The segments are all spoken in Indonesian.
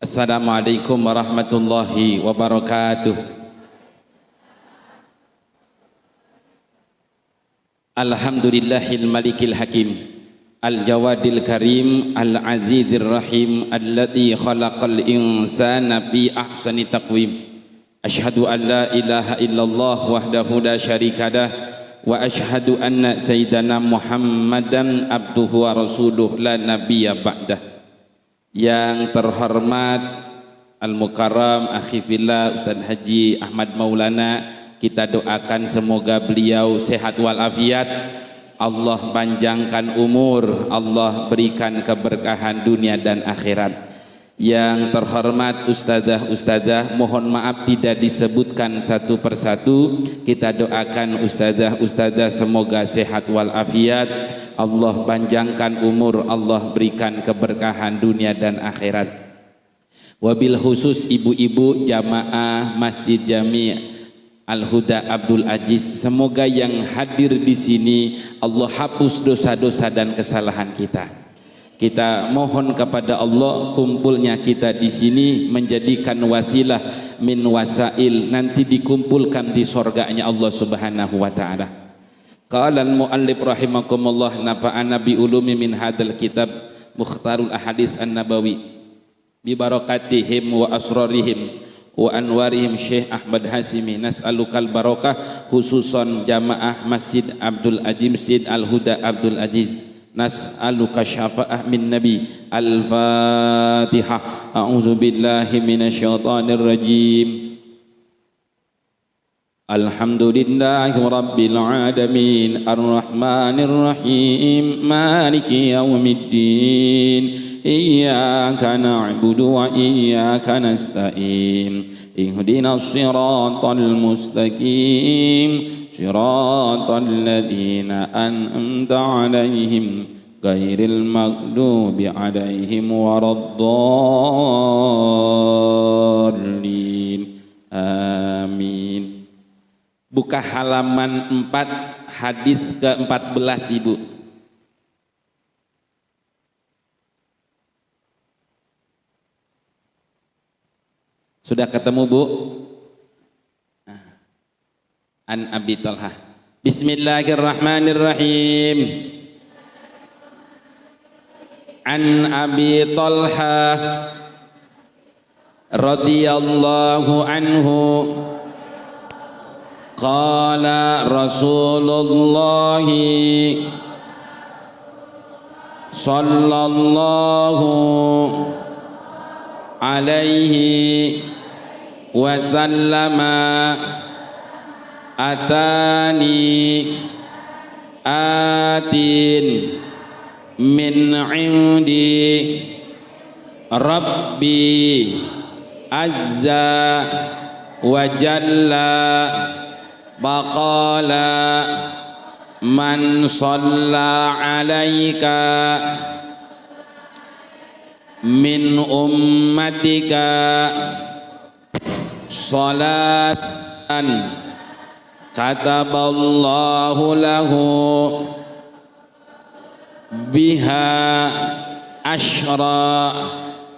Assalamualaikum warahmatullahi wabarakatuh. Alhamdulillahil malikil hakim, al-jawadil karim, al-azizir rahim, alladzi khalaqal insana fi ahsani taqwim. Asyhadu an la ilaha illallah wahdahu la syarikalah wa asyhadu anna sayyidana Muhammadan abduhu wa rasuluh la nabiyya ba'dah. Yang terhormat Al-Mukarram Akhi Fillah Ustaz Haji Ahmad Maulana, kita doakan semoga beliau sehat walafiat, Allah panjangkan umur, Allah berikan keberkahan dunia dan akhirat. Yang terhormat ustazah, mohon maaf tidak disebutkan satu persatu, kita doakan ustazah semoga sehat walafiat, Allah panjangkan umur, Allah berikan keberkahan dunia dan akhirat. Wabil khusus ibu-ibu jamaah Masjid Jami' Al-Huda Abdul Aziz, semoga yang hadir di sini Allah hapus dosa-dosa dan kesalahan kita. Kita mohon kepada Allah kumpulnya kita di sini menjadikan wasilah min wasail, nanti dikumpulkan di surganya Allah Subhanahu wa taala. Qala al-muallif rahimakumullah nafa'ana bi ulumi min hadzal kitab Mukhtarul Ahadits An-Nabawi bi barakatihim wa asrarihim wa anwarihim Syekh Ahmad Hasimi, nas'alukal barakah khususan jamaah Masjid Abdul Aziz Masjid Al-Huda Abdul Aziz, nas'aluka syafa'ah min nabi. Al-Fatihah. A'udzu billahi minasyaitonir rajim. Alhamdulillahi rabbil alamin, arrahmanir rahim, maliki yaumiddin, iyyaka na'budu wa iyyaka nasta'in, ihdinas siratal mustaqim, siratal ladzina an'amta 'alaihim ghairil maghdubi 'alaihim waraddallin. Amin. Buka halaman 4 hadis ke-14 Ibu. Sudah ketemu Bu? An Abi Talha. Bismillahirrahmanirrahim. An Abi Talha radhiyallahu anhu qala Rasulullah sallallahu alaihi wasallama atani atin min indi rabbi azza wa jalla baqala man shalla alaika min ummatika salatan kataballahu lahu biha asyra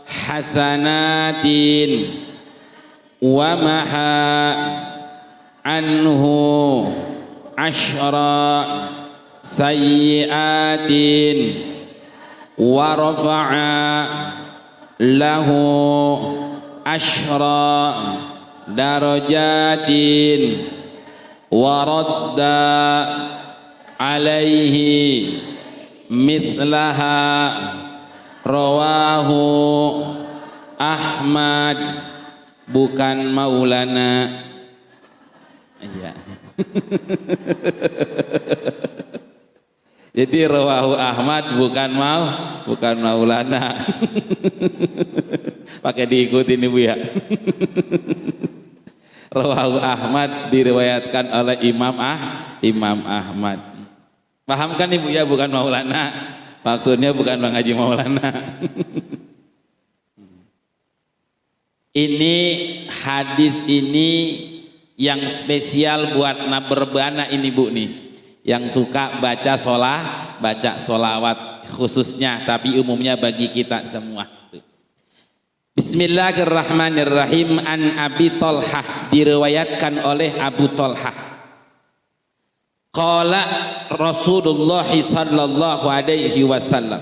hasanatin wa maha anhu asyra sayyiatin wa rafa'a lahu asyra darajatin wa radda alaihi mithlaha rawahu Ahmad, bukan Maulana. Iya. Jadi rawahu Ahmad bukan Maulana. Pakai diikutin Ibu ya. Rawahu Ahmad diriwayatkan oleh Imam Ahmad. Paham kan Ibu ya, bukan Maulana. Maksudnya bukan Bang Haji Maulana. Ini hadis ini yang spesial buat naberbana ini Bu nih, yang suka baca solawat khususnya, tapi umumnya bagi kita semua. Bismillahirrahmanirrahim. An Abi Thalhah, diriwayatkan oleh Abu Thalhah. Qala Rasulullah sallallahu alaihi wasallam,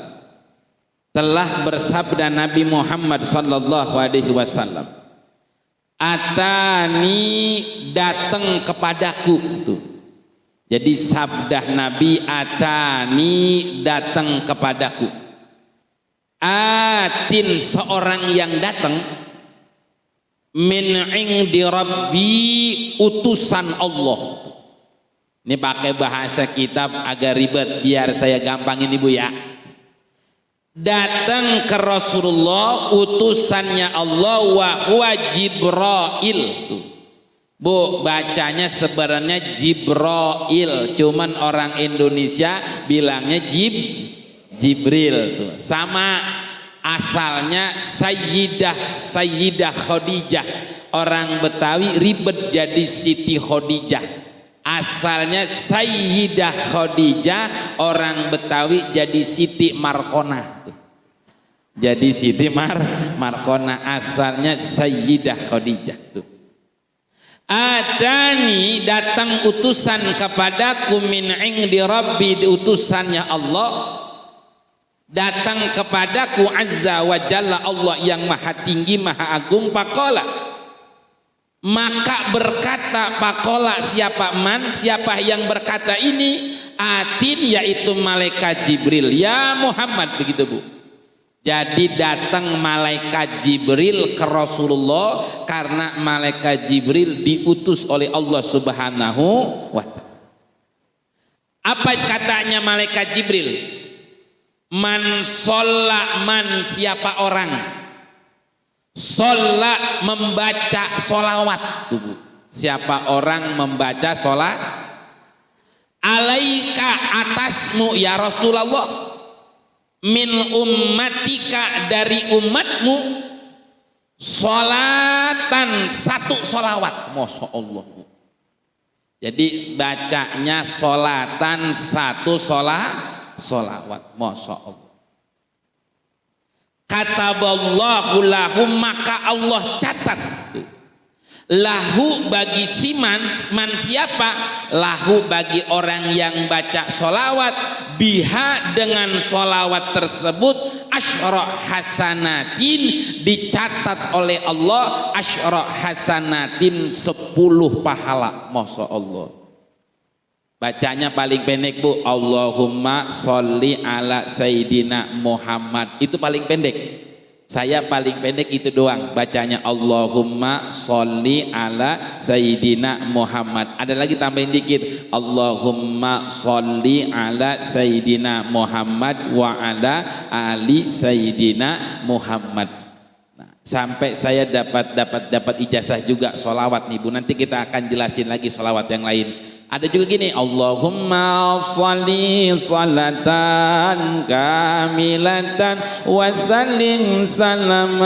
telah bersabda Nabi Muhammad sallallahu alaihi wasallam, atani, datang kepadaku. Tuh. Jadi sabda Nabi, atani, datang kepadaku. Atin, seorang yang datang, min indi rabbi, utusan Allah. Ini pakai bahasa kitab agak ribet, biar saya gampangin ibu ya. Datang ke Rasulullah, utusannya Allah, wa huwa Jibril. Bu, bacanya sebenarnya Jibril, cuman orang Indonesia bilangnya Jibril tuh. Sama asalnya Sayyidah Khadijah. Orang Betawi ribet jadi Siti Khadijah. Asalnya Sayyidah Khadijah, orang Betawi jadi Siti Markona. Jadi Siti Markona, asalnya Sayyidah Khadijah tuh. Adani, datang utusan kepadaku, min indi rabbi, utusannya Allah, datang kepadaku, azza wa jalla, Allah yang maha tinggi maha agung. Pakola, maka berkata, pakola, siapa yang berkata ini? Atin, yaitu malaikat Jibril. Ya Muhammad, begitu bu. Jadi datang malaikat Jibril ke Rasulullah karena malaikat Jibril diutus oleh Allah Subhanahu wa ta'ala. Apa katanya malaikat Jibril? Man sholla, man, siapa orang sholla, membaca sholawat. Siapa orang membaca sholat, alaika, atasmu ya Rasulullah, min ummatika, dari umatmu, sholatan, satu sholawat. Masya Allah. Jadi bacanya sholatan, satu sholawat. Masya Allah. Kataballahu lahu, maka Allah catat, lahu, bagi siman siapa? Lahu, bagi orang yang baca sholawat, biha, dengan sholawat tersebut, asyra hasanatin, dicatat oleh Allah asyra hasanatin, 10 pahala. Masya Allah. Bacanya paling pendek bu, Allahumma sholli ala Sayyidina Muhammad, itu paling pendek. Saya paling pendek itu doang bacanya, Allahumma sholli ala Sayyidina Muhammad. Ada lagi tambahin dikit, Allahumma sholli ala Sayyidina Muhammad wa ala ali Sayyidina Muhammad. Nah, sampai saya dapat ijazah juga sholawat nih bu. Nanti kita akan jelasin lagi sholawat yang lain. Ada juga gini, Allahumma sholli sholatan kamilatan wa sallim salaman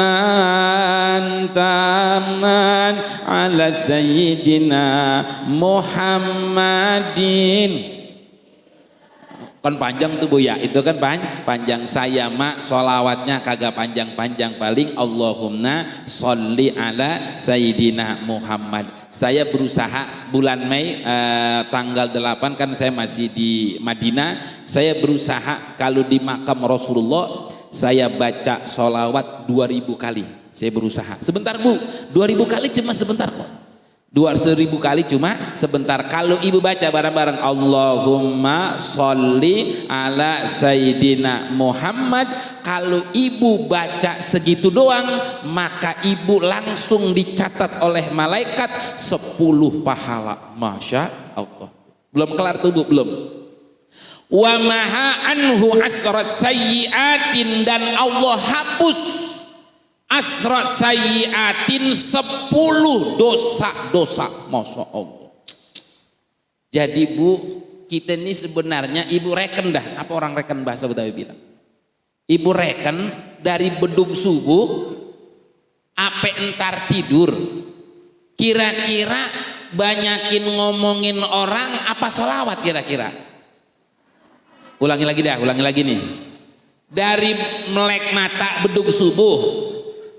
taman ala Sayyidina Muhammadin. Kan panjang tuh bu ya, itu kan panjang. Saya mak sholawatnya kagak panjang-panjang, paling Allahumma sholli ala Sayyidina Muhammad. Saya berusaha bulan Mei tanggal 8 kan saya masih di Madinah, saya berusaha kalau di makam Rasulullah saya baca sholawat 2000 kali. Saya berusaha sebentar bu, 2000 kali cuma sebentar kok. 2.000 kali cuma sebentar. Kalau ibu baca bareng-bareng, Allahumma sholli ala Sayyidina Muhammad, kalau ibu baca segitu doang, maka ibu langsung dicatat oleh malaikat 10 pahala. Masya Allah. Belum kelar tuh bu, belum. Wa maha anhu asrat sayyiatin, dan Allah hapus asrat sayyiatin, 10 dosa-dosa. Masya Allah. Jadi bu, kita ini sebenarnya ibu reken dah. Apa orang reken bahasa Betawi bilang? Ibu reken dari bedug subuh ape entar tidur, kira-kira banyakin ngomongin orang apa sholawat kira-kira? Ulangi lagi dah, ulangi lagi nih. Dari melek mata bedug subuh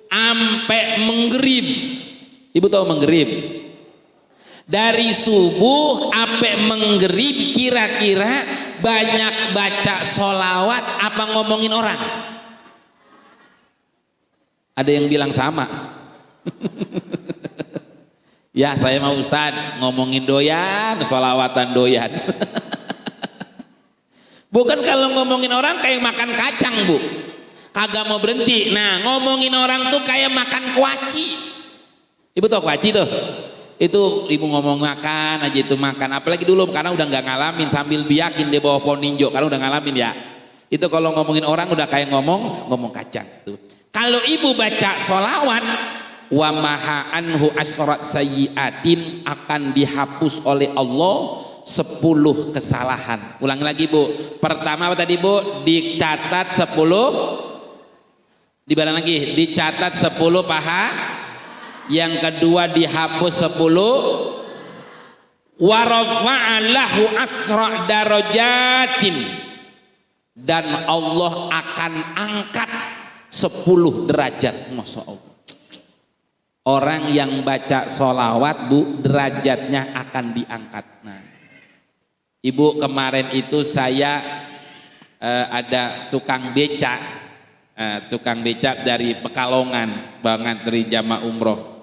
ampe menggerib. Ibu tahu menggerib? Dari subuh ampe menggerib kira-kira banyak baca sholawat apa ngomongin orang? Ada yang bilang sama. Ya saya mau Ustadz ngomongin doyan, sholawatan doyan. Bukan kalau ngomongin orang kayak makan kacang bu, kagak mau berhenti. Nah ngomongin orang tuh kayak makan kuaci. Ibu tahu kuaci tuh? Itu ibu ngomong makan aja itu makan. Apalagi dulu karena udah nggak ngalamin sambil biakin di bawah pohon ninjo karena udah ngalamin ya. Itu kalau ngomongin orang udah kayak ngomong kacang tuh. Kalau ibu baca sholawat wa maha anhu asrat sayyiatin akan dihapus oleh Allah 10 kesalahan. Ulangi lagi bu. Pertama apa tadi bu? Dicatat 10. Di mana lagi? Dicatat 10 paha. Yang kedua dihapus 10. Wa rafa'alahu asra darajatin. Dan Allah akan angkat 10 derajat. Masya Allah. Orang yang baca sholawat bu derajatnya akan diangkat. Nah, ibu kemarin itu saya ada tukang becak dari Pekalongan Bang Antri jamaah umroh.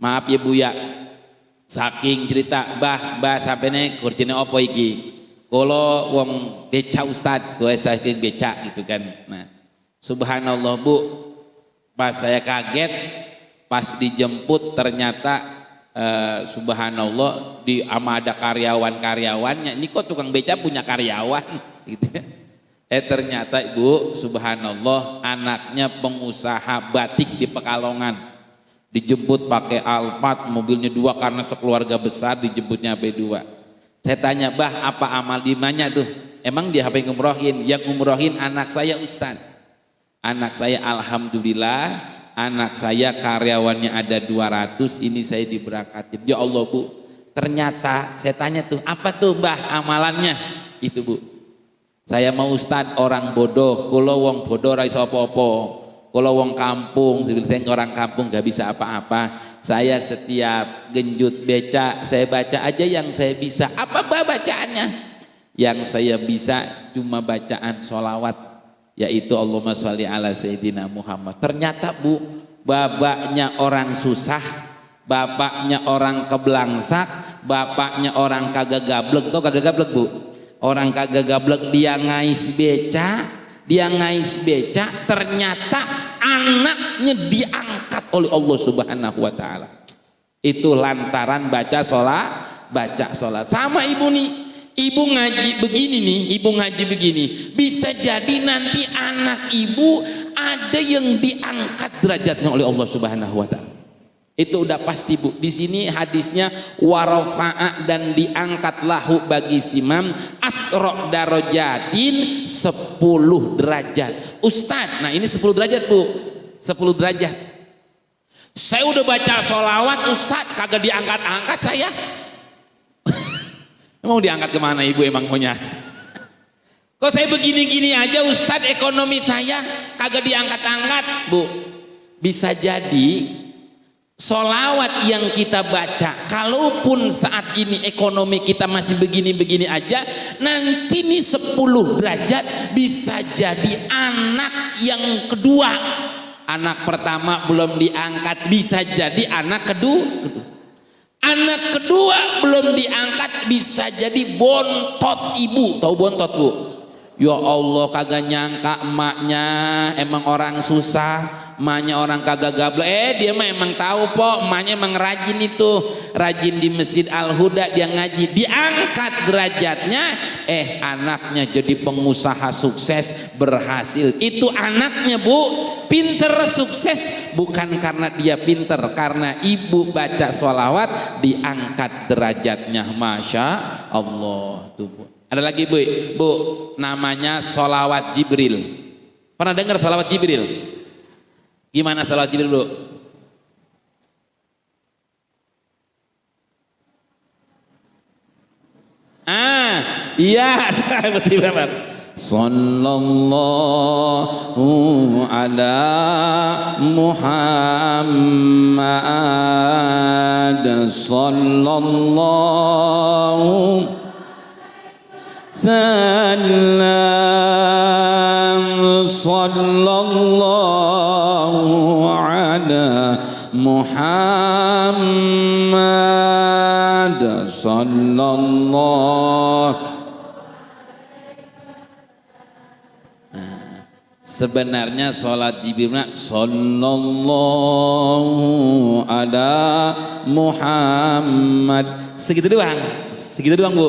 Maaf ya bu ya, saking cerita bah sampai nih kurcine opo iki. Kalau wong beca Ustad, gue saking beca gitu kan. Nah, subhanallah bu, pas saya kaget, pas dijemput ternyata subhanallah ama ada karyawannya. Ini kok tukang beca punya karyawan? Gitu ya. Ternyata ibu, subhanallah anaknya pengusaha batik di Pekalongan. Dijemput pakai Alphard, mobilnya 2 karena sekeluarga besar dijemputnya B2. Saya tanya, bah apa amal imannya tuh? Emang dia apa yang ngumrohin? Yang ngumrohin anak saya Ustaz. Anak saya alhamdulillah, anak saya karyawannya ada 200, ini saya diberakatin. Ya Allah bu, ternyata saya tanya tuh, apa tuh bah amalannya? Itu bu. Saya mau Ustaz orang bodoh, kalau wong bodoh ra iso apa-apa. Kalau wong kampung, saya orang kampung gak bisa apa-apa. Saya setiap genjut beca, saya baca aja yang saya bisa. Apa bacaannya? Yang saya bisa cuma bacaan sholawat, yaitu Allahumma sholli ala Sayyidina Muhammad. Ternyata bu, bapaknya orang susah, bapaknya orang keblangsak, bapaknya orang kagak gablek. Tau kagak gablek bu? Orang kagak gablek dia ngais beca, ternyata anaknya diangkat oleh Allah Subhanahu wa taala. Itu lantaran baca sholat. Sama ibu nih, ibu ngaji begini, bisa jadi nanti anak ibu ada yang diangkat derajatnya oleh Allah Subhanahu wa taala. Itu udah pasti bu. Di sini hadisnya warafa'a dan diangkat lahu bagi simam asro darajatin 10 derajat. Ustadz, nah ini 10 derajat bu, 10 derajat. Saya udah baca sholawat Ustadz, kagak diangkat-angkat saya. Mau diangkat kemana ibu emang punya? Kok saya begini-gini aja Ustadz, ekonomi saya kagak diangkat-angkat bu. Bisa jadi sholawat yang kita baca, kalaupun saat ini ekonomi kita masih begini-begini aja, nanti nih 10 derajat bisa jadi anak yang kedua. Anak pertama belum diangkat, bisa jadi anak kedua. Anak kedua belum diangkat, bisa jadi bontot ibu. Tahu bontot bu? Ya Allah, kagak nyangka emaknya emang orang susah, emaknya orang kagak gablek. Dia mah emang tahu po, emaknya emang rajin itu, rajin di Masjid Al-Huda dia ngaji, diangkat derajatnya. Anaknya jadi pengusaha sukses, berhasil. Itu anaknya bu, pinter sukses, bukan karena dia pinter, karena ibu baca sholawat diangkat derajatnya. Masya Allah tuh bu. Ada lagi bu, namanya sholawat Jibril. Pernah dengar sholawat Jibril? Gimana sholawat Jibril bu? Iya, Sallallahu ala Muhammad. Sallallahu sallam. Sallallahu ala Muhammad. Sallallahu. Sebenarnya sholat Jibril sallallahu ala Muhammad, segitu doang Bu,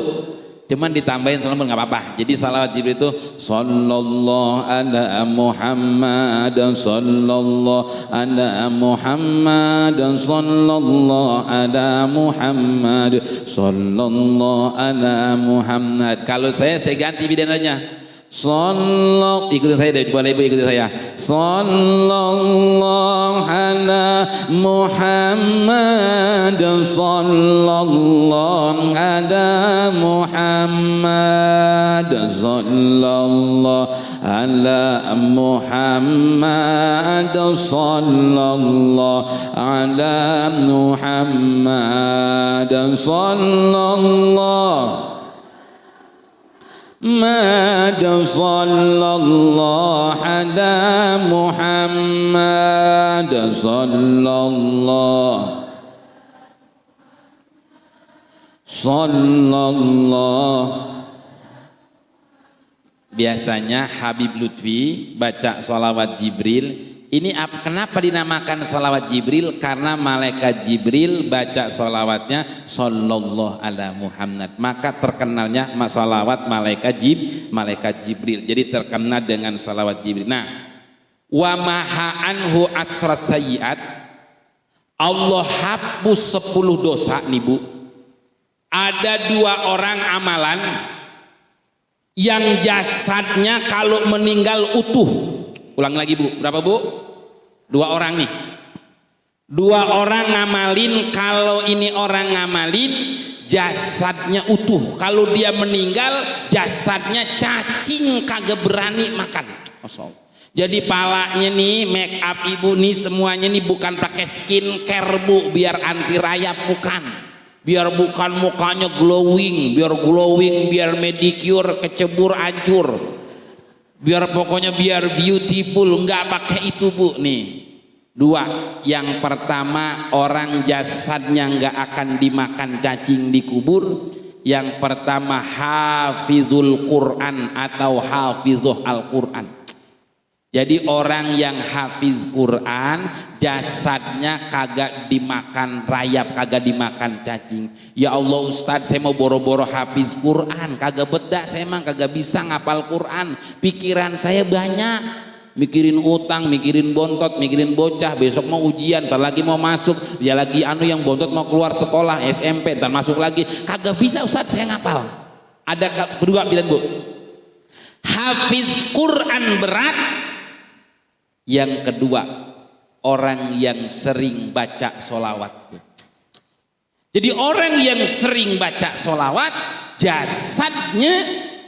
cuman ditambahin sallallahu nggak apa-apa. Jadi salawat Jibril itu sallallahu ala Muhammad, sallallahu ala Muhammad, sallallahu ala Muhammad, sallallahu ala Muhammad. Kalau saya ganti bidananya. Sallallahu, ikuti saya dari boleh Ibu, ikuti saya. Sallallahu ala Muhammad, sallallahu ala Muhammad, sallallahu ala Muhammad, sallallahu ala Muhammad, sallallahu Mad, sallallahu ala Muhammad, sallallahu biasanya Habib Lutfi baca sholawat Jibril. Ini kenapa dinamakan sholawat Jibril? Karena malaikat Jibril baca sholawatnya sallallahu ala Muhammad, maka terkenalnya sholawat malaikat Jibril. Jadi terkenal dengan sholawat Jibril. Nah, wa maha anhu asra sayyiat, Allah hapus 10 dosa nih Bu. Ada 2 orang amalan yang jasadnya kalau meninggal utuh. Ulang lagi Bu, berapa Bu? 2 orang nih. 2 orang ngamalin, kalau ini orang ngamalin jasadnya utuh. Kalau dia meninggal jasadnya cacing, kagak berani makan. Jadi palanya nih, make up Ibu nih semuanya nih bukan pakai skincare Bu, biar anti rayap, bukan. Biar bukan mukanya glowing, biar medicure kecebur hancur. Biar pokoknya biar beautiful, nggak pakai itu Bu. Nih 2, yang pertama orang jasadnya nggak akan dimakan cacing di kubur. Yang pertama hafizul Quran atau hafizuh Al-Quran. Jadi orang yang hafiz Quran jasadnya kagak dimakan rayap, kagak dimakan cacing. Ya Allah Ustadz, saya mau boro-boro hafiz Quran, kagak beda, saya emang kagak bisa ngapal Quran. Pikiran saya banyak, mikirin utang, mikirin bontot, mikirin bocah, besok mau ujian, ntar lagi mau masuk, dia lagi yang bontot mau keluar sekolah SMP, ntar masuk lagi, kagak bisa Ustadz saya ngapal. Ada berdua bilang Bu, hafiz Quran berat. Yang kedua, orang yang sering baca sholawat. Jadi orang yang sering baca sholawat jasadnya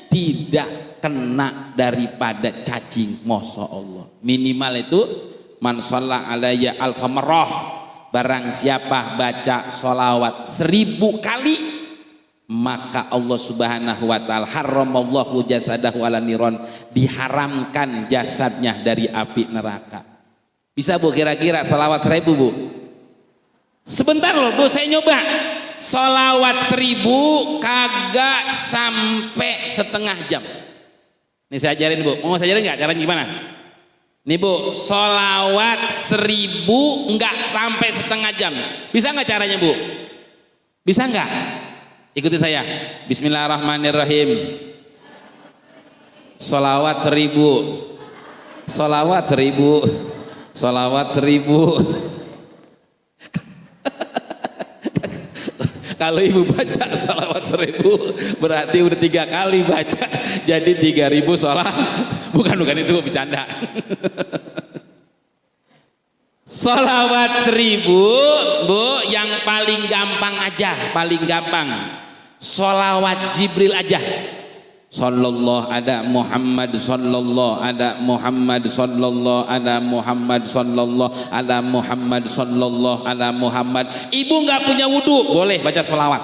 tidak kena daripada cacing. Masya Allah. Minimal itu man shalla alayya alfa marrah, barang siapa baca sholawat 1000 kali, maka Allah subhanahu wa ta'ala haramallahu jasadahu ala niron, diharamkan jasadnya dari api neraka. Bisa Bu kira-kira salawat 1000 Bu? Sebentar loh Bu, saya nyoba salawat 1000 kagak sampai setengah jam. Nih saya ajarin Bu, mau saya ajarin nggak caranya gimana? Nih Bu, salawat 1000 nggak sampai setengah jam, bisa nggak caranya Bu? Bisa nggak? Ikuti saya. Bismillahirrahmanirrahim. Sholawat 1000. Sholawat 1000. Sholawat 1000. Kalau Ibu baca sholawat 1000 berarti udah 3 kali baca, jadi 3000 sholat. Bukan itu bercanda. Sholawat 1000 Bu, yang paling gampang aja, paling gampang sholawat Jibril aja. sallallahu ada Muhammad sallallahu ada Muhammad sallallahu ada Muhammad sallallahu ada Muhammad sallallahu ada Muhammad. Ibu nggak punya wudu boleh baca sholawat.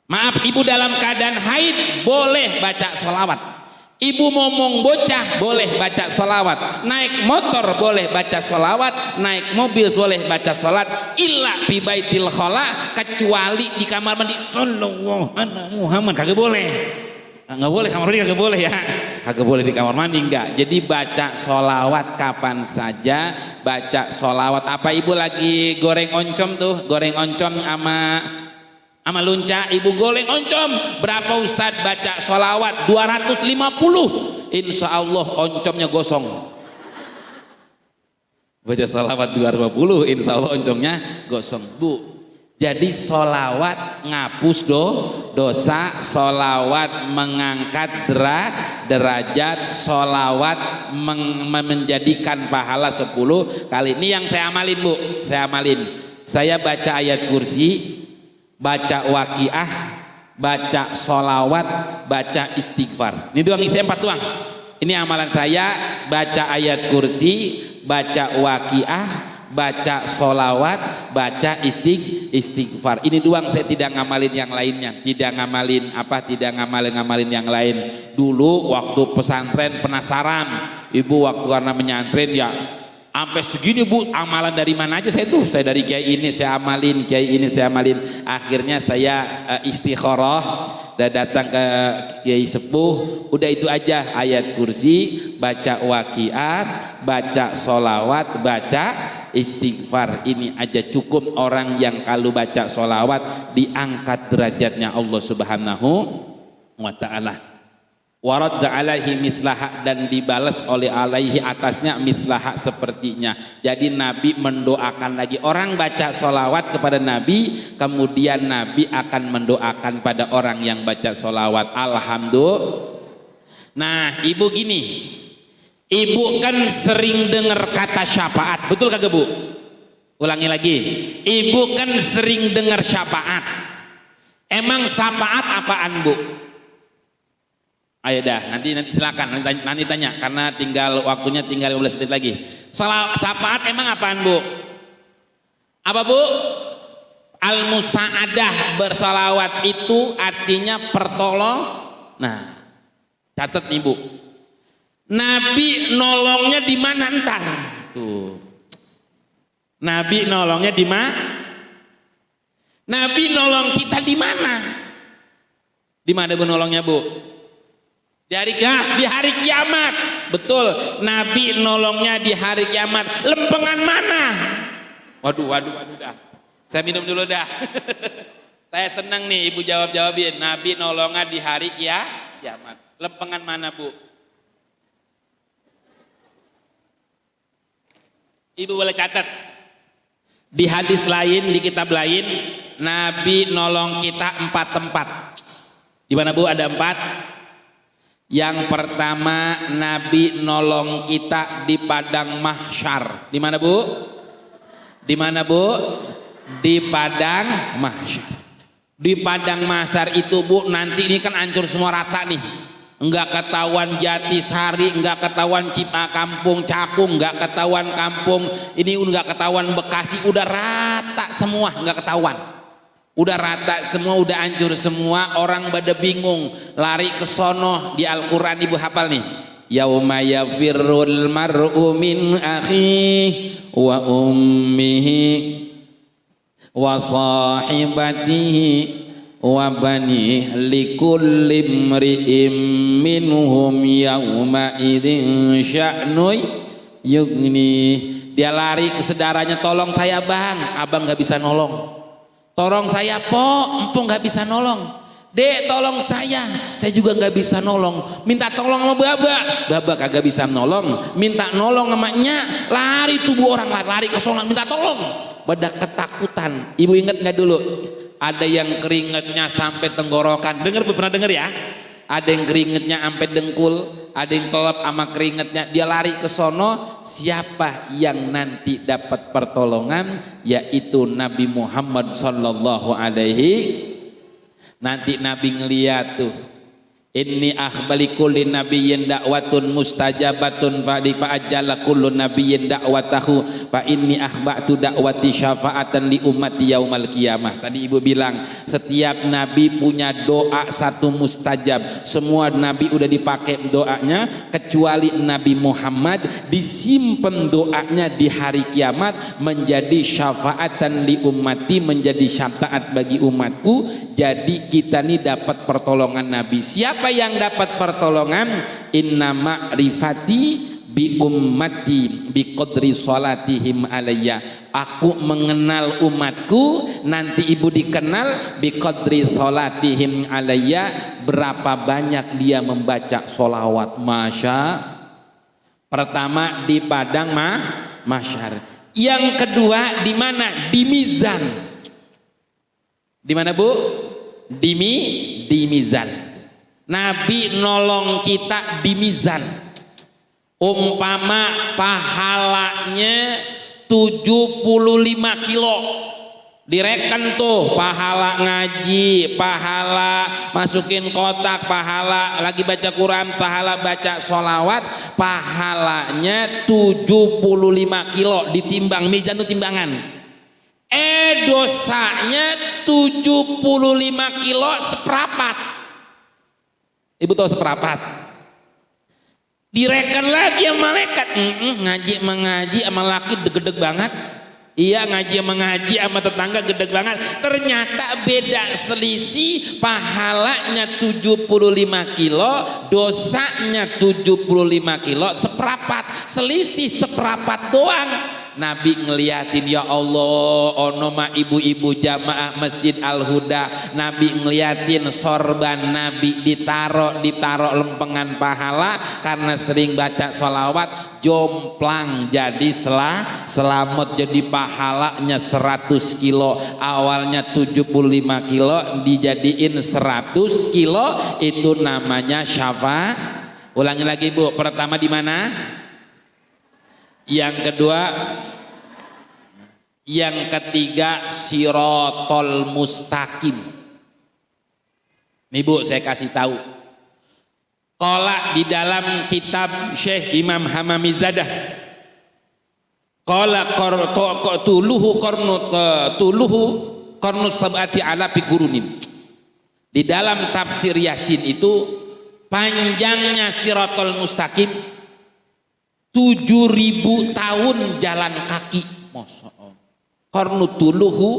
Maaf, ibu dalam keadaan haid boleh baca sholawat. Ibu ngomong bocah boleh baca sholawat. Naik motor boleh baca sholawat. Naik mobil boleh baca sholat. Illa fi baitil khala, kecuali di kamar mandi sallallahu alaihi Muhammad kagak boleh. Nggak boleh kamar mandi, kagak boleh ya, kagak boleh di kamar mandi, enggak. Jadi baca sholawat kapan saja, baca sholawat. Apa ibu lagi goreng oncom tuh, goreng oncom sama lunca, ibu goreng oncom, berapa Ustadz baca sholawat? 250, insya Allah oncomnya gosong. Baca sholawat 250, insya Allah oncomnya gosong. Bu, jadi sholawat ngapus dosa, sholawat mengangkat derajat, sholawat menjadikan pahala 10 kali. Ini yang saya amalin bu, saya amalin. Saya baca ayat kursi, baca waqiah, baca sholawat, baca istighfar. Ini doang, isi 4 doang. Ini amalan saya, baca ayat kursi, baca waqiah, baca sholawat, baca istighfar. Ini doang, saya tidak ngamalin yang lainnya, tidak ngamalin ngamalin yang lain. Dulu waktu pesantren penasaran, ibu waktu karena menyantren ya sampai segini bu, amalan dari mana aja saya tuh, saya dari kiai ini saya amalin, kiai ini saya amalin. Akhirnya saya istikharah dan datang ke kiai sepuh, udah itu aja, ayat kursi, baca waqiah, baca sholawat, baca istighfar. Ini aja cukup. Orang yang kalau baca sholawat diangkat derajatnya Allah Subhanahu wa ta'ala. Waradda alaihi mislaha, dan dibalas oleh alaihi atasnya mislaha sepertinya. Jadi Nabi mendoakan lagi, orang baca sholawat kepada Nabi, kemudian Nabi akan mendoakan pada orang yang baca sholawat. Alhamdulillah. Nah ibu gini, ibu kan sering dengar kata syafaat, betul kagak bu? Ulangi lagi, ibu kan sering dengar syafaat. Emang syafaat apaan bu? Ayo dah, nanti silakan, nanti tanya, karena waktunya tinggal 15 menit lagi. Syafaat emang apaan bu? Apa bu? Al-musa'adah, bersalawat itu artinya pertolong. Nah, catat nih bu. Nabi nolongnya di mana entar? Tuh. Nabi nolongnya di mana? Nabi nolong kita di mana? Di mana bu nolongnya bu? Di hari kiamat. Betul, Nabi nolongnya di hari kiamat. Lempengan mana? Waduh dah. Saya minum dulu dah. Saya senang nih ibu jawabin. Nabi nolongnya di hari kiamat. Lempengan mana bu? Ibu boleh catat. Di hadis lain, di kitab lain, Nabi nolong kita 4 tempat. Di mana bu? Ada 4. Yang pertama, Nabi nolong kita di padang mahsyar. Di mana bu? Di mana bu? Di padang mahsyar. Di padang mahsyar itu bu, nanti ini kan hancur semua rata nih. Enggak ketahuan Jatisari, enggak ketahuan Kampung Cakung, enggak ketahuan kampung ini, enggak ketahuan Bekasi, udah rata semua, enggak ketahuan. Udah rata semua, udah hancur semua, orang pada bingung, lari ke sono. Di Al-Quran ibu hafal nih, yauma yafirrul mar'u min akhihi wa ummihi wa sahibatihi wa banihi likulli imri'im minhum yauma idzin sya'nu yughni. Dia lari ke saudaranya, tolong saya bang, abang nggak bisa nolong. Tolong saya po, empung nggak bisa nolong. Dek tolong saya juga nggak bisa nolong. Minta tolong sama baba kagak bisa nolong. Minta nolong sama nya, lari tubuh orang lari ke sono minta tolong. Pada ketakutan. Ibu inget nggak dulu? Ada yang keringetnya sampai tenggorokan. Pernah dengar ya? Ada yang keringetnya sampai dengkul, ada yang telap sama keringetnya. Dia lari ke sono. Siapa yang nanti dapat pertolongan? Yaitu Nabi Muhammad sallallahu alaihi. Nanti Nabi ngeliat tuh, Inni akhbali kulli nabiyyin da'watun mustajabatun fa ajala kullu nabiyyin da'watahu fa inni akhbatu da'wati syafa'atan li ummati yaumal qiyamah. Tadi ibu bilang setiap nabi punya doa satu mustajab. Semua nabi udah dipakai doanya kecuali Nabi Muhammad disimpan doanya di hari kiamat menjadi syafa'atan li ummati, menjadi syafaat bagi umatku. Jadi kita nih dapat pertolongan nabi. Siapa yang dapat pertolongan? Inna ma'rifati bi ummati bi qadri salatihim alayya. Aku mengenal umatku, nanti ibu dikenal bi qadri salatihim alayya, berapa banyak dia membaca sholawat. Pertama di padang mahsyar. Yang kedua di mana? Di mizan. Di mana Bu? Di mizan. Nabi nolong kita di mizan. Umpama pahalanya 75 kilo, direken tuh pahala ngaji, pahala masukin kotak, pahala lagi baca Quran, pahala baca sholawat, pahalanya 75 kilo ditimbang. Mizan tuh timbangan. Dosanya 75 kilo seperapat. Ibu tahu seperapat? Direken lagi sama malaikat. Ngaji mengaji sama laki gedeg banget. Iya, ngaji mengaji sama tetangga gedeg banget. Ternyata beda selisih, pahalanya 75 kilo, dosanya 75 kilo, seperapat. Selisih seperapat doang. Nabi ngeliatin, ya Allah, ono ma ibu-ibu jamaah Masjid Al-Huda. Nabi ngeliatin sorban Nabi ditaro lempengan pahala karena sering baca sholawat, jomplang jadi selamat, jadi pahalanya 100 kilo. Awalnya 75 kilo dijadiin 100 kilo, itu namanya syafaat. Ulangi lagi Bu, pertama di mana? Yang kedua, yang ketiga sirotol mustaqim. Nih Bu, saya kasih tahu. Qala di dalam kitab Syekh Imam Hamamizadah. Qala tuluhu qarnus sab'ati alafi qurunin. Di dalam tafsir Yasin itu panjangnya sirotol mustaqim 7.000 tahun jalan kaki. Masya Allah.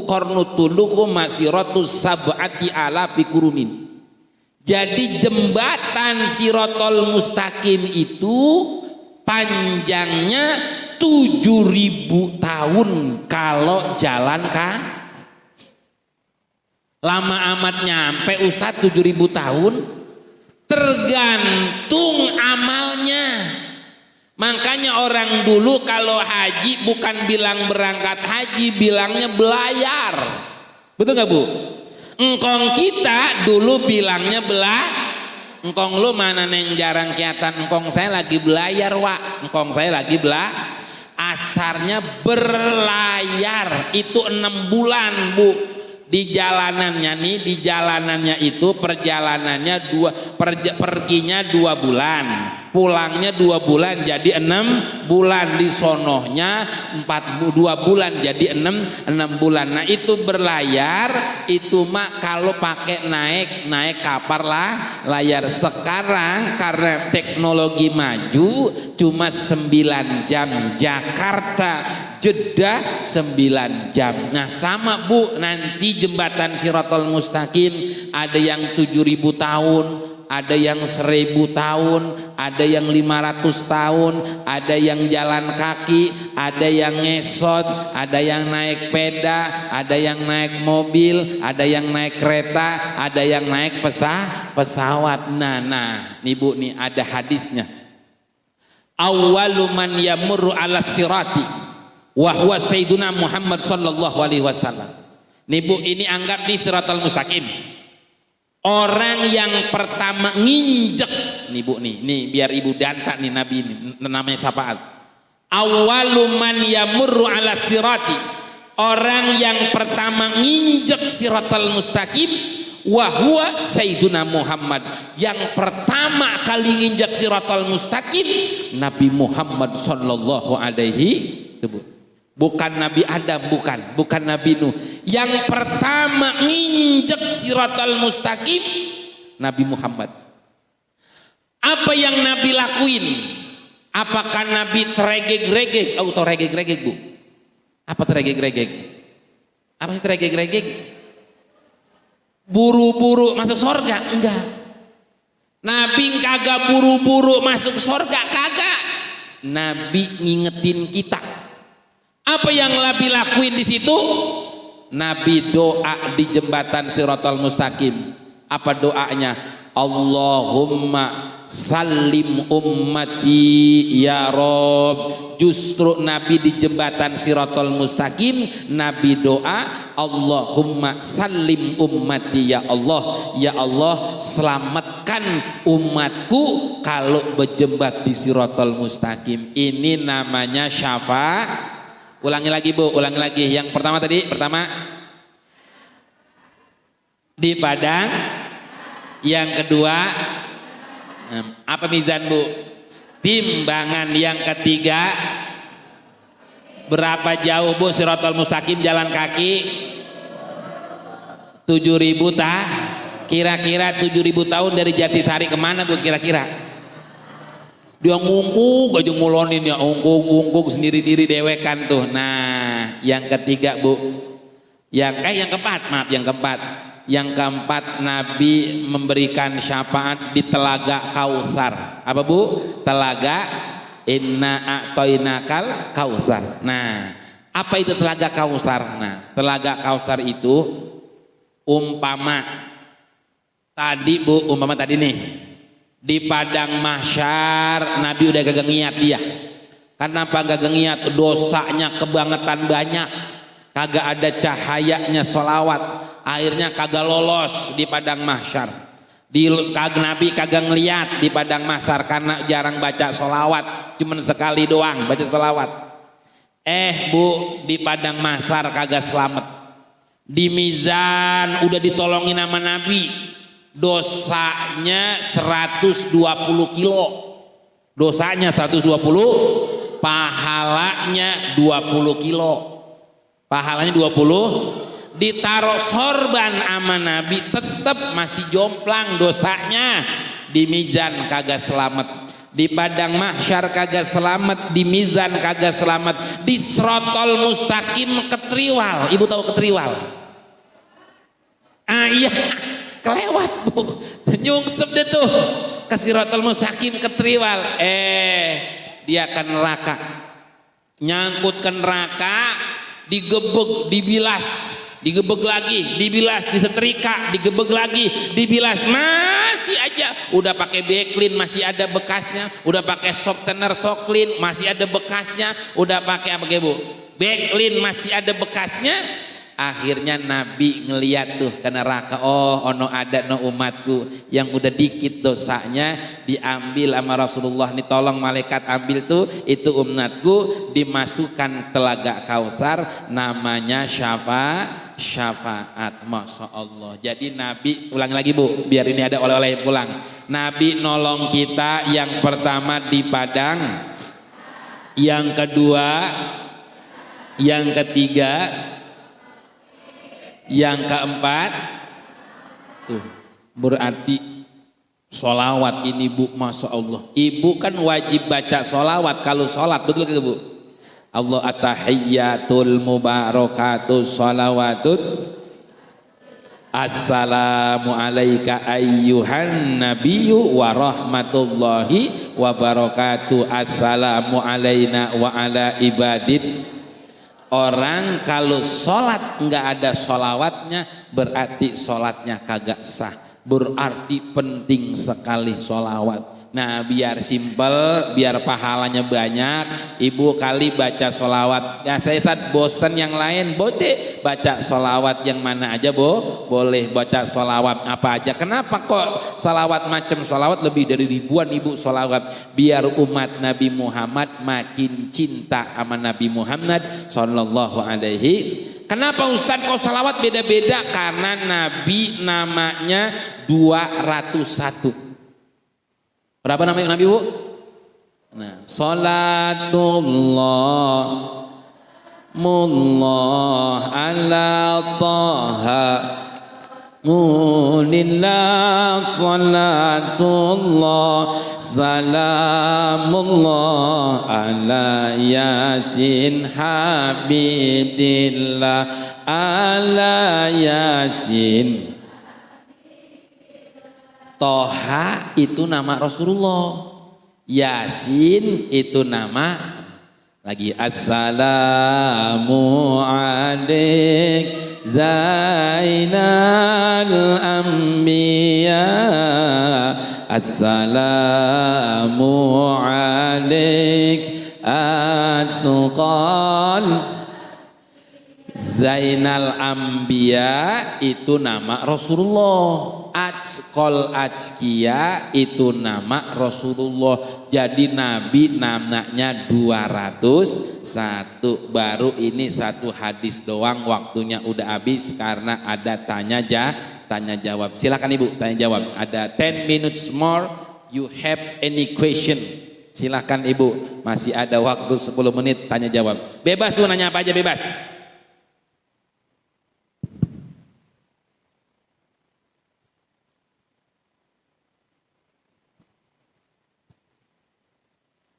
Qarnutuluhu masiratus sab'ati alafi qurunin. Jadi jembatan Sirotol Mustaqim itu panjangnya 7.000 tahun kalau jalan kaki. Lama amat nyampe Ustadz 7.000 tahun? Tergantung amalnya. Makanya orang dulu kalau haji bukan bilang berangkat haji, bilangnya belayar. Betul nggak Bu? Engkong kita dulu bilangnya engkong lu mana neng jarang kelihatan. Engkong saya lagi belayar Wak. Engkong saya lagi asarnya berlayar itu 6 bulan Bu. Di jalanannya itu perjalanannya perginya 2 bulan, pulangnya 2 bulan, jadi 6 bulan. Di sonohnya 2 bulan, jadi 6 bulan. Nah itu berlayar itu mak kalau pakai naik kapal layar. Sekarang karena teknologi maju cuma 9 jam, Jakarta Jeddah 9 jam. Nah sama Bu, nanti jembatan Sirotol Mustaqim ada yang 7.000 tahun, ada yang 1.000 tahun, ada yang 500 tahun, ada yang jalan kaki, ada yang ngesot, ada yang naik peda, ada yang naik mobil, ada yang naik kereta, ada yang naik pesawat. Nah nih Bu, nih ada hadisnya. Awwalu man yamurru ala sirati wa huwa sayyiduna Muhammad sallallahu alaihi wasallam. Nih Bu, ini anggap nih Siratal Mustaqim. Orang yang pertama nginjek nih Bu, nih biar Ibu danta nih Nabi ini namanya syafaat. Awwalu man yamurru ala sirati, orang yang pertama nginjek Siratal Mustaqim, wa huwa sayyiduna Muhammad. Yang pertama kali nginjak siratal mustaqim Nabi Muhammad sallallahu alaihi, bukan Nabi Adam, bukan Nabi Nuh. Yang pertama nginjak siratal mustaqim Nabi Muhammad. Apa yang Nabi lakuin? Apakah Nabi teregeg-regeg? Auto regeg-regeg, Bu. Apa teregeg-regeg? Apa sih teregeg-regeg? Buru-buru masuk surga? Enggak. Nabi kagak buru-buru masuk surga, kagak. Nabi ngingetin kita. Apa yang Nabi lakuin di situ? Nabi doa di jembatan Siratal Mustaqim. Apa doanya? Allahumma salim ummati ya Rob. Justru Nabi di jembatan Siratal Mustaqim Nabi doa Allahumma salim ummati ya Allah selamatkan umatku kalau berjembat di Siratal Mustaqim. Ini namanya syafaat. Ulangi lagi, Bu, ulangi lagi. Yang pertama tadi, di padang. Yang kedua apa mizan, Bu? Timbangan. Yang ketiga berapa jauh, Bu, Siratal Mustaqim jalan kaki? 7.000 kira-kira 7.000 tahun dari Jatisari kemana, Bu, kira-kira? Dia ngungkuk aja ngulonin ya, ungkuk sendiri-diri dewekan tuh. Nah yang ketiga, Bu, yang keempat Nabi memberikan syafaat di telaga Kautsar. Apa, Bu? Telaga Inna a'toinakal Kautsar. Nah, apa itu telaga Kautsar? Nah, telaga Kautsar itu umpama tadi nih di padang mahsyar Nabi udah gak ngiat dia. Kenapa gak ngiat? Dosanya kebangetan banyak. Kagak ada cahayanya sholawat, akhirnya kagak lolos di padang mahsyar. Nabi kagak ngeliat di padang mahsyar karena jarang baca sholawat, cuman sekali doang baca sholawat. Bu, di padang mahsyar kagak selamat. Di mizan udah ditolongin sama Nabi, dosanya 120 kilo. Dosanya 120, pahalanya 20 kilo. Pahalanya 20, ditaruh sorban sama Nabi tetap masih jomplang dosanya. Di mizan kagak selamat, di padang mahsyar kagak selamat, di mizan kagak selamat, di Siratal Mustaqim ketriwal. Ibu tahu ketriwal? Iya, kelewat, Bu, nyungsep deh tuh ke Siratal Mustaqim ketriwal. Dia akan neraka, nyangkut ke neraka, digebek, digebek lagi, dibilas, disetrika, digebek lagi, dibilas, masih aja. Udah pakai Backlin masih ada bekasnya, udah pakai softener Soklin masih ada bekasnya, udah pakai apa, Bu? Backlin masih ada bekasnya. Akhirnya Nabi ngeliat tuh ke neraka, ono ada no umatku yang udah dikit dosanya, diambil sama Rasulullah nih, tolong malaikat ambil tuh, itu umatku, dimasukkan telaga Kautsar, namanya syafaat. Masya Allah. Jadi Nabi, ulang lagi, Bu, biar ini ada oleh-oleh pulang. Nabi nolong kita yang pertama di padang, yang kedua, yang ketiga, yang keempat tuh berarti sholawat ini, Bu. Masya Allah, Ibu kan wajib baca sholawat kalau sholat, betul gak, Bu? Allah atahiyyatul mubarakatus sholawatut assalamu alaika ayyuhan nabiyyu wa rahmatullahi wa barakatuh, assalamu alaina wa ala ibadit. Orang kalau sholat nggak ada sholawatnya berarti sholatnya kagak sah, berarti penting sekali sholawat. Nah biar simpel, biar pahalanya banyak, Ibu kali baca sholawat. Ya saya saat bosan yang lain, boleh baca sholawat yang mana aja, Bu, boleh baca sholawat apa aja. Kenapa kok sholawat macam sholawat lebih dari ribuan, Ibu, sholawat? Biar umat Nabi Muhammad makin cinta sama Nabi Muhammad sallallahu alaihi Kenapa Ustaz kok salawat beda-beda? Karena Nabi namanya 201. Berapa nama Nabi, Bu? Nah, salatullah mullah ala taha Mulillah salatullah salamullah ala yasin habibillah ala yasin. Toha itu nama Rasulullah, Yasin itu nama lagi. Assalamu alaik Zainal Anbiya, Assalamu alaik Atsuqal. Zainal Anbiya itu nama Rasulullah, Atsuqal Atskiya itu nama Rasulullah. Jadi Nabi namanya 201. Baru ini satu hadis doang, waktunya udah habis karena ada tanya jawab. Silakan Ibu tanya jawab. Ada 10 minutes more. You have any question? Silakan Ibu, masih ada waktu 10 menit tanya jawab. Bebas Bu, nanya apa aja bebas.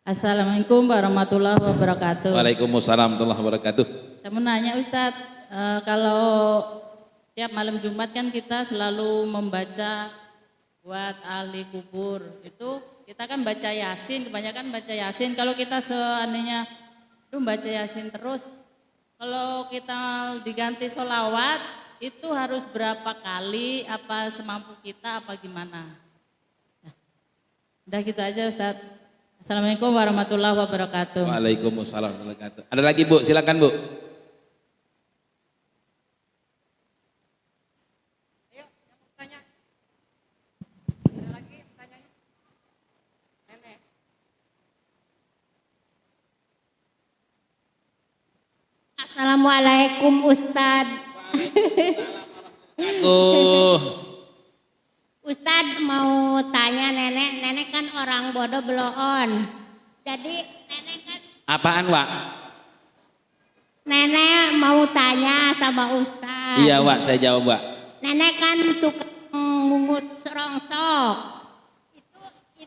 Assalamualaikum warahmatullahi wabarakatuh. Waalaikumsalam warahmatullahi wabarakatuh. Saya mau nanya Ustadz, kalau tiap malam Jumat kan kita selalu membaca buat ahli kubur, itu kita kan baca Yasin, kebanyakan baca Yasin. Kalau kita seandainya baca Yasin terus, kalau kita diganti sholawat itu harus berapa kali, apa semampu kita, apa gimana? Udah gitu aja Ustadz. Assalamualaikum warahmatullahi wabarakatuh. Waalaikumsalam warahmatullahi wabarakatuh. Ada lagi Bu, silakan Bu. Ayo, yang mau tanya. Ada lagi tanyanya? Nenek. Assalamualaikum Ustadz. Ustadz mau tanya nenek kan orang bodoh beloon. Jadi nenek kan. Apaan Wak? Nenek mau tanya sama Ustadz. Iya Wak, saya jawab Wak. Nenek kan tukang mungut serongsok.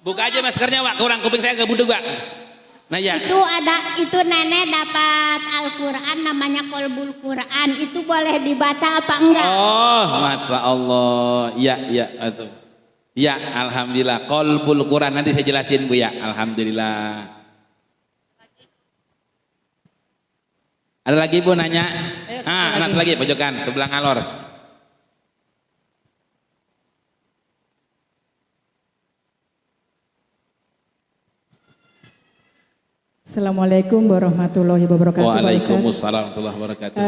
Buka aja maskernya Wak, kurang kuping saya kebuduk Wak. Nah ya. Itu nenek dapat Al-Quran namanya Qalbul Quran. Itu boleh dibaca apa enggak? Oh, Masya Allah. Ya, atau. Ya, alhamdulillah. Qalbul Quran nanti saya jelasin Bu ya. Alhamdulillah. Ada lagi Bu nanya? Anak lagi pojokan sebelah ngalor. Assalamualaikum warahmatullahi wabarakatuh. Waalaikumsalam warahmatullahi wabarakatuh.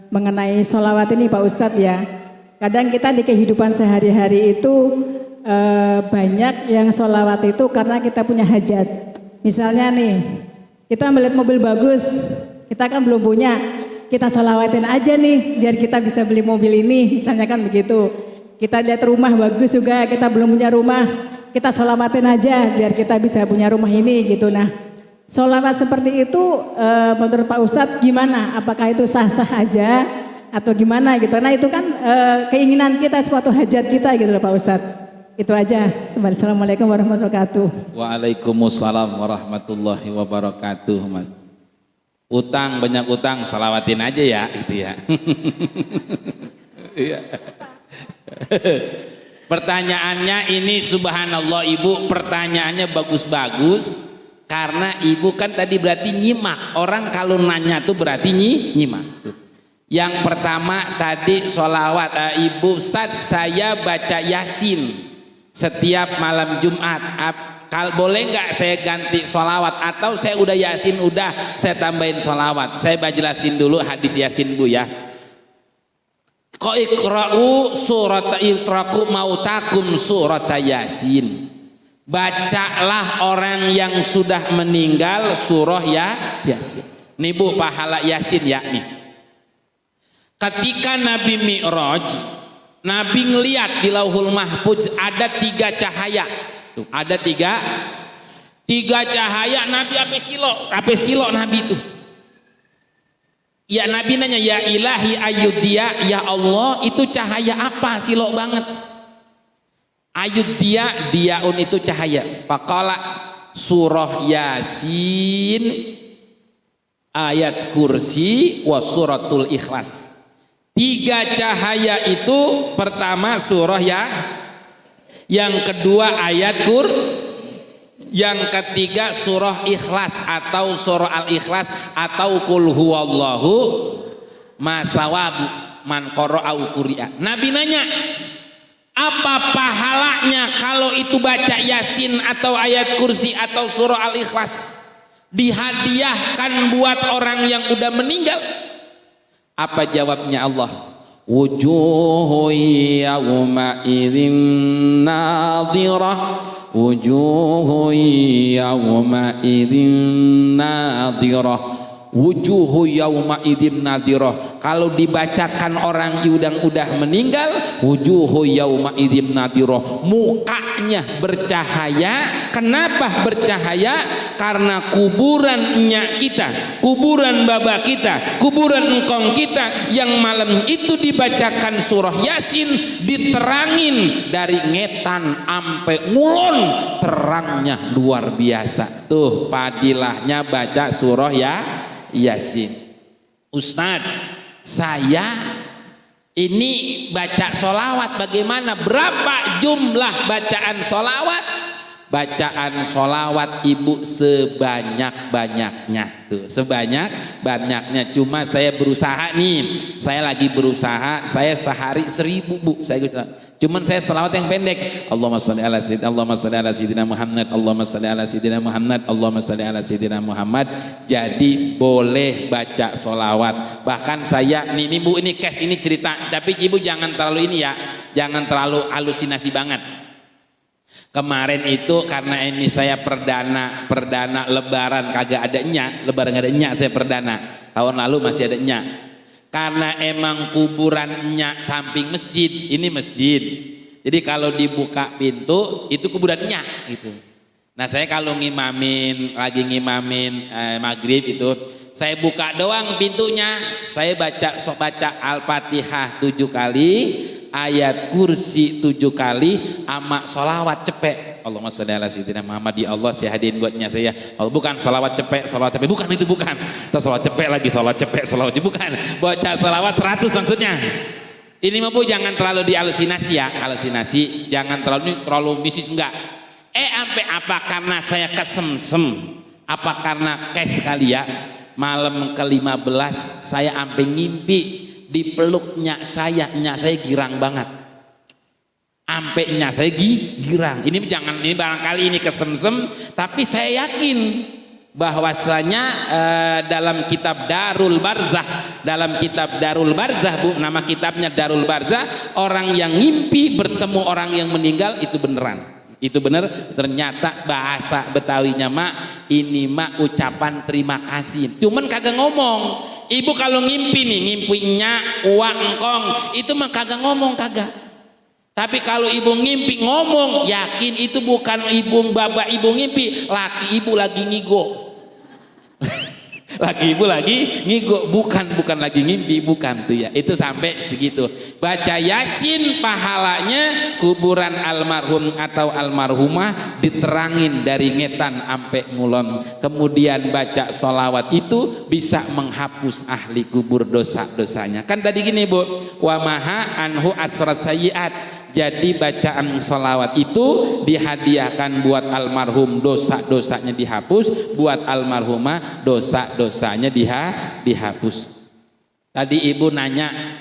Mengenai sholawat ini Pak Ustadz ya, kadang kita di kehidupan sehari-hari itu banyak yang sholawat itu karena kita punya hajat. Misalnya nih, kita melihat mobil bagus, kita kan belum punya, kita sholawatin aja nih biar kita bisa beli mobil ini, misalnya kan begitu. Kita lihat rumah bagus juga, kita belum punya rumah, kita sholawatin aja biar kita bisa punya rumah ini gitu. Nah, sholawat seperti itu menurut Pak Ustadz gimana? Apakah itu sah-sah aja atau gimana gitu? Nah itu kan keinginan kita, suatu hajat kita gitu loh Pak Ustadz. Itu aja. Assalamualaikum warahmatullahi wabarakatuh. Waalaikumsalam warahmatullahi wabarakatuh. Mas. Utang, banyak utang, salawatin aja ya gitu ya. Pertanyaannya ini subhanallah Ibu, pertanyaannya bagus-bagus. Karena Ibu kan tadi berarti nyimak. Orang kalau nanya tuh berarti nyimak tuh. Yang pertama tadi sholawat. Ibu Ustadz, saya baca Yasin setiap malam Jumat. Boleh nggak saya ganti sholawat? Atau saya udah Yasin, udah saya tambahin sholawat? Saya jelasin dulu hadis Yasin Bu ya. Ko ikra'u surat itraku mautakum surat Yasin. Bacalah orang yang sudah meninggal surah Yasin. Nih Bu, pahala Yasin ya nih. ketika Nabi Mi'raj, Nabi ngeliat di Lauhul Mahfuz ada 3 cahaya. Tuh, ada tiga cahaya. Nabi apa silo Nabi itu. Ya Nabi nanya, ya ilahi ayyudia, ya Allah itu cahaya apa, silo banget. Ayyudia, diaun itu cahaya. Faqala surah Yasin, ayat kursi, wa suratul ikhlas. 3 cahaya itu, pertama surah ya, yang kedua ayat yang ketiga surah Ikhlas atau surah Al-Ikhlas atau Qul huwallahu ma thawabu man qara'au quri'a. Nabi nanya, apa pahalanya kalau itu baca Yasin atau ayat kursi atau surah Al-Ikhlas? Dihadiahkan buat orang yang udah meninggal. Apa jawabnya Allah? Wujuhu yawma idzin nadhirah, wujuhu yawma idzin nadhirah, wujuhu yawma idzin nadhirah. Kalau dibacakan orang yang udah meninggal, wujuhu yawma idzin nadhirah, mukanya bercahaya. Kenapa bercahaya? Karena kuburan nyak kita, kuburan baba kita, kuburan engkong kita yang malam itu dibacakan surah Yasin, diterangin dari ngetan ampe ngulon, terangnya luar biasa. Tuh padilahnya baca surah Yasin. Ustadz, saya ini baca solawat bagaimana? Berapa jumlah bacaan solawat? Bacaan solawat ibu sebanyak-banyaknya. Tuh, sebanyak-banyaknya. Cuma saya berusaha nih, saya lagi berusaha, saya sehari 1000 bu. Cuman saya selawat yang pendek. Allahumma shalli ala sayyidina, Allahumma shalli ala sayyidina Muhammad, Allahumma shalli ala sayyidina Muhammad, Allahumma shalli ala sayyidina Muhammad. Jadi boleh baca solawat. Bahkan saya nih bu, ini case, ini cerita, tapi ibu jangan terlalu ini ya, jangan terlalu halusinasi banget. Kemarin itu karena ini saya perdana lebaran kagak ada nyak, lebaran gak ada nyak, saya perdana. Tahun lalu masih ada nyak. Karena emang kuburan nyak samping masjid, ini masjid. Jadi kalau dibuka pintu itu kuburan nyak gitu. Nah saya kalau lagi ngimamin maghrib itu, saya buka doang pintunya, saya baca Al-Fatihah 7 kali, ayat kursi 7 kali, ama solawat cepek. Allahumma sholli ala sayyidina Muhammad. Ya Allah, saya hadirin buatnya saya. Oh, bukan solawat cepek, bukan itu, bukan. Terus solawat cepek lagi, solawat cepek, bukan. Baca solawat 100 maksudnya. Ini Bu jangan terlalu dihalusinasi ya, halusinasi. Jangan terlalu misis, enggak. Sampai apa karena saya kesemsem? Apa karena kes kali ya? Malam ke-15 saya sampai ngimpi dipeluknya saya girang banget. Ampeknya saya girang. Ini barangkali ini kesemsem, tapi saya yakin bahwasanya dalam kitab Darul Barzah Bu, nama kitabnya Darul Barzah, orang yang ngimpi bertemu orang yang meninggal itu beneran. Itu bener, ternyata bahasa Betawinya ini ucapan terima kasih. Cuman kagak ngomong. Ibu kalau ngimpinya uang engkong, itu mah kagak ngomong, kagak. Tapi kalau ibu ngimpi ngomong, yakin itu bukan bapak ibu ngimpi, laki ibu lagi ngigo. Laki ibu lagi ngigo, bukan lagi ngimpi, bukan tuh ya. Itu sampai segitu. Baca Yasin pahalanya kuburan almarhum atau almarhumah diterangin dari ngetan ampe ngulon. Kemudian baca solawat itu bisa menghapus ahli kubur dosa-dosanya. Kan tadi gini Bu, wa maha anhu asras sayyiat. Jadi bacaan solawat itu dihadiahkan buat almarhum, dosa-dosanya dihapus, buat almarhumah dosa-dosanya dihapus. Tadi ibu nanya,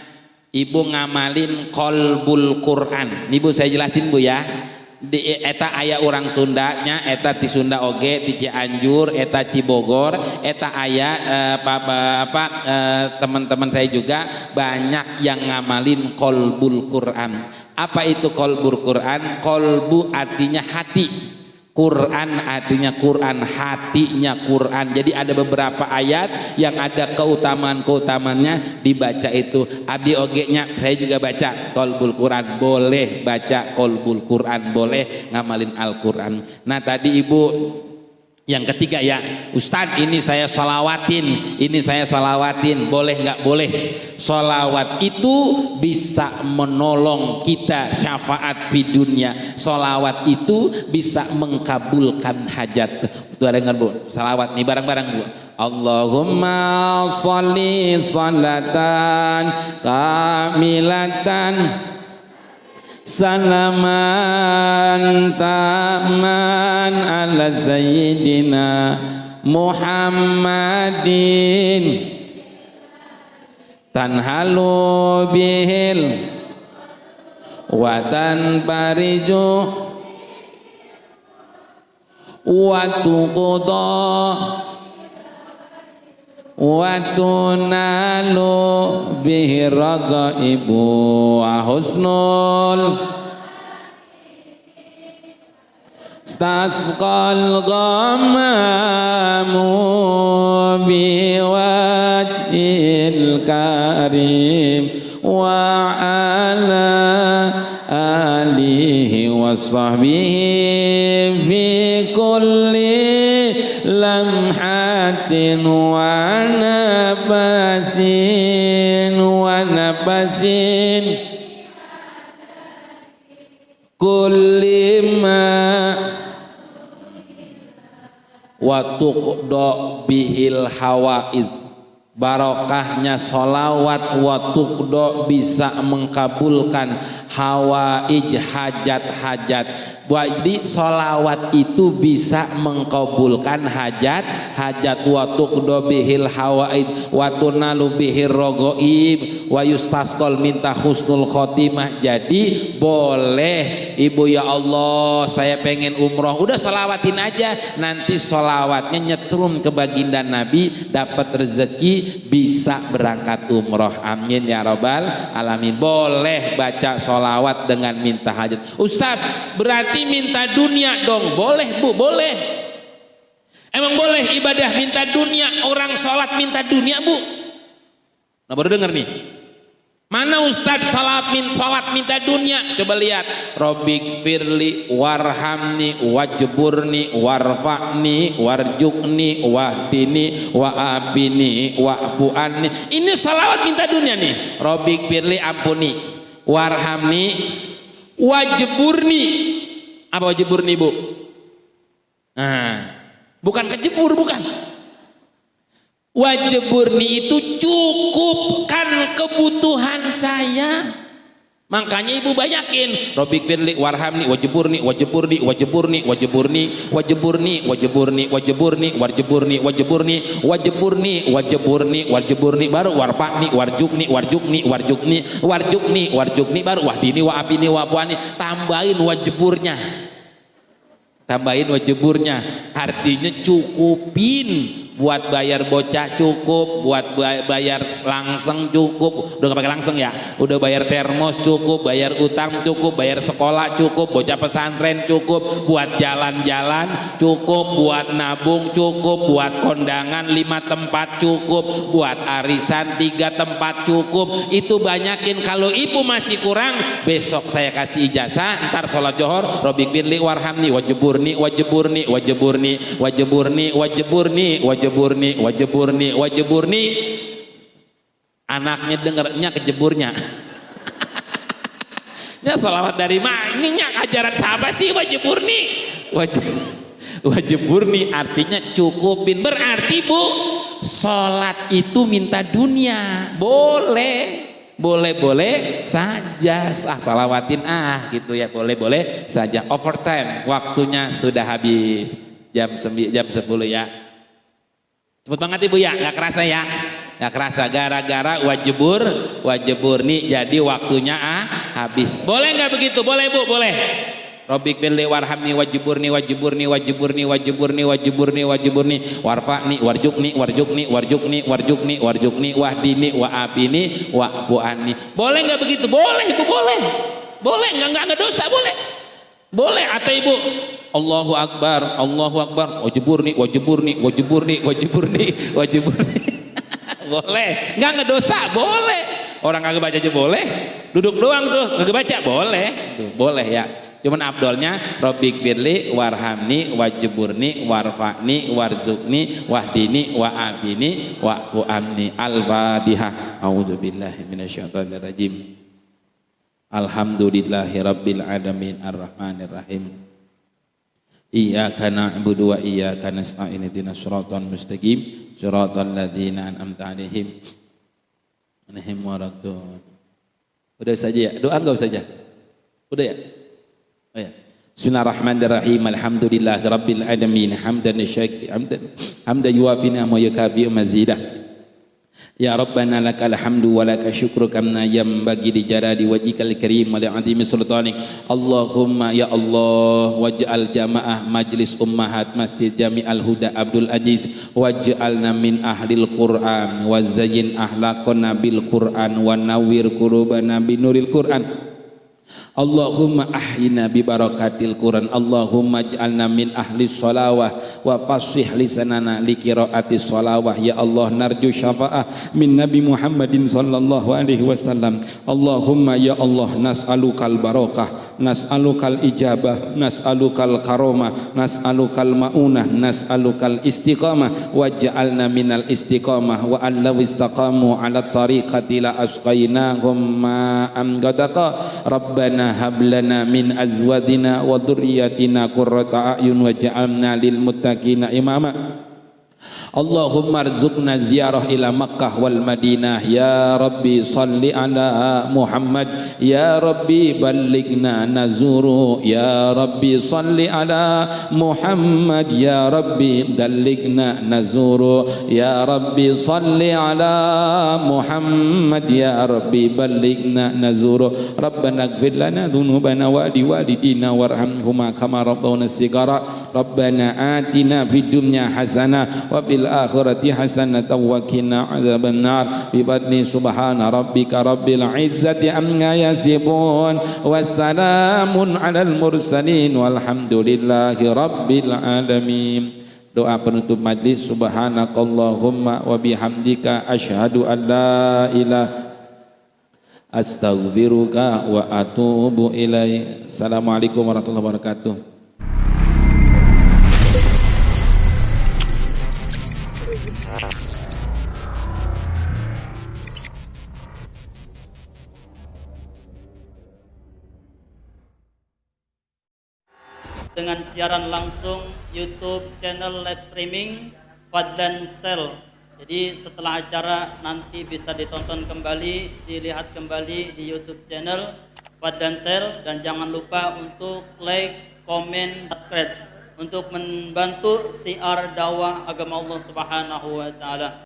ibu ngamalin qalbul Quran. Ini Bu saya jelasin Bu ya. Di eta aya orang Sundanya, eta ti Sunda oge, ti Cianjur, eta Cibogor, eta aya teman-teman saya juga banyak yang ngamalin qalbul Quran. Apa itu qalbul Quran? Qalbu artinya hati, Quran artinya Quran, hatinya Quran. Jadi ada beberapa ayat yang ada keutamaan-keutamaannya dibaca itu. Abi oge-nya saya juga baca qalbul Quran, boleh baca qalbul Quran, boleh ngamalin Al-Quran. Nah tadi Ibu yang ketiga ya, Ustadz ini saya salawatin, boleh nggak boleh? Salawat itu bisa menolong kita syafaat di dunia. Salawat itu bisa mengkabulkan hajat. Tuh dengar Bu, salawat nih bareng-bareng Bu. Allahumma sholli sholatan kamilatan salaman taman ala sayyidina Muhammadin tanhalu bihil wa tanbariju wa tuqda wa tunalu bihi ragaibu wa husnul stasqal ghamamu biwajhil karim wa ala alihi wa sahbihi fi kulli lamhatin wa nafasin kulli ma wa tuqda bihil hawaid. Barokahnya sholawat wa tuqda bisa mengkabulkan hawaij, hajat-hajat. Jadi sholawat itu bisa mengkabulkan hajat wa tuqda bihil hawaid wa tunalu bihir rogoib wa yustasqal minta husnul khotimah. Jadi boleh Ibu, ya Allah saya pengen umroh, udah sholawatin aja, nanti sholawatnya nyetrum ke baginda Nabi, dapat rezeki, bisa berangkat umroh. Amin ya robbal alamin. Boleh baca sholawat dengan minta hajat. Ustadz berarti minta dunia dong? Boleh Bu, boleh. Emang boleh ibadah minta dunia? Orang sholat minta dunia Bu? Nah baru denger nih, mana Ustadz salat minta dunia? Coba lihat, Robbik firli warhamni wajburni warfa'ni warjukni wahdini wa'abini wa'bu'anni. Ini salawat minta dunia nih. Robbik firli ampuni, warhamni wajburni. Apa wajburni Bu? Nah, bukan kejebur, bukan. Wajburni itu cukupkan kebutuhan saya. Makanya Ibu banyakin Robbik firli warhamni wajburni wajburni wajburni wajburni wajburni wajburni wajburni wajburni wajburni wajburni wajburni wajburni baru warpani warjukni warjukni warjukni warjukni warjukni baru wahdini wa abini wa buani. Tambahin wajburnya, tambahin wajburnya, artinya cukupin. Buat bayar bocah cukup, buat bayar langseng cukup, udah gak pakai langseng ya, udah bayar termos cukup, bayar utang cukup, bayar sekolah cukup, bocah pesantren cukup, buat jalan-jalan cukup, buat nabung cukup, buat kondangan 5 tempat cukup, buat arisan 3 tempat cukup. Itu banyakin. Kalau Ibu masih kurang, besok saya kasih ijazah, ntar sholat johor Robbik firli warhamni wajburni wajburni wajburni wajburni wajburni wajburni wajburni wajburni. Anaknya dengernya kejeburnya. Ya sholawat dari mana? Ini ajaran sahabat sih wajburni. Wajburni artinya cukupin. Berarti Bu, sholat itu minta dunia. Boleh. Boleh-boleh saja, salawatin gitu ya, boleh-boleh saja. Overtime, waktunya sudah habis, jam 10 ya. Cepet banget Ibu ya, gak kerasa ya, gak kerasa gara-gara wajburni jadi waktunya habis. Boleh gak begitu? Boleh Bu, boleh. Robbik firli warhamni wajburni wajburni wajburni wajburni wajburni wajburni warfa'ni warjukni warjukni warjukni warjukni warjukni wahdini wa'abini wa'bu'ani. Boleh nggak begitu? Boleh Ibu, boleh. Boleh, nggak dosa, boleh. Boleh. Atau Ibu Allahu Akbar, Allahu Akbar, wajiburni, wajiburni, wajiburni, wajiburni, wajiburni. Boleh, nggak ngedosa, boleh. Orang kagak baca aja boleh. Duduk doang tuh, kagak baca boleh. Tuh, boleh ya. Cuman abdolnya Rabbik firli warhamni wajiburni warfa'ni warzukni wahdini wa'afini wa'fu'amni. Al-Fatihah. A'udzubillahi minasyaitonirrajim. Alhamdulillahi rabbil alamin arrahmanir rahim. Iyyaka na'budu wa iyyaka nasta'in ihdinas siratal mustaqim siratal ladzina an'amta 'alaihim ghairil maghdubi 'alaihim. Udah saja ya, doa enggak usah saja. Udah ya? Oh ya. Bismillahirrahmanirrahim. Alhamdulillahi rabbil alamin hamdan hamdan yuwafi ni'amahu wa yakafi mazidah. Ya Rabbana lakal hamdu wa laka syukru kama yanbaghi li jalali wajhikal karim wa li 'azimi sultanik. Allahumma ya Allah waj'al jamaah majlis ummahat Masjid Jami'al Huda Abdul Aziz waj'alna min ahlil Qur'an wa zayyin ahlaqana bil Qur'an wa nawwir qulubana binuril Qur'an. Allahumma ahyina bi barakatil Quran. Allahumma ij'alna min ahli sholawah wa fasih lisanana li qiraati sholawah. Ya Allah narju syafa'ah min Nabi Muhammadin sallallahu alaihi wasallam. Allahumma ya Allah nas'alukal barakah, nas'alukal ijabah, nas'alukal karomah, nas'alukal maunah, nas'alukal istiqamah waj'alna minal istiqamah wa allaw istaqamu ala tariqati la asqainahum ma'am ghadaqa. Rabbana hab lana min azwadina wa dhurriyyatina qurrata a'yun waj'alna lil muttaqina imama. Allahumma arzuqna ziyarah ila Makkah wal Madinah. Ya Rabbi salli ala Muhammad. Ya Rabbi ballighna nazuru. Ya Rabbi salli ala Muhammad. Ya Rabbi ballighna nazuru. Ya Rabbi salli ala Muhammad. Ya Rabbi ballighna nazuru. Rabbana ighfir lana dhunubana wa li walidina warhamhuma kama rabbawna shighara. Rabbana atina fid dunya hasanah wa fil akhirati hasanatan wa qina adzaban nar. Bi fadli subhana rabbika rabbil izzati amma yasifun wassalamun alal mursalin walhamdulillahi rabbil alamin. Doa penutup majlis. Subhanakallahumma wa bihamdika asyhadu an la ilaha astaghfiruka wa atubu ilaik. Assalamualaikum warahmatullahi wabarakatuh. Dengan siaran langsung YouTube channel live streaming Fadlan Sel. Jadi setelah acara nanti bisa ditonton kembali, dilihat kembali di YouTube channel Fadlan Sel, dan jangan lupa untuk like, komen, subscribe untuk membantu siar dakwah agama Allah Subhanahu wa taala.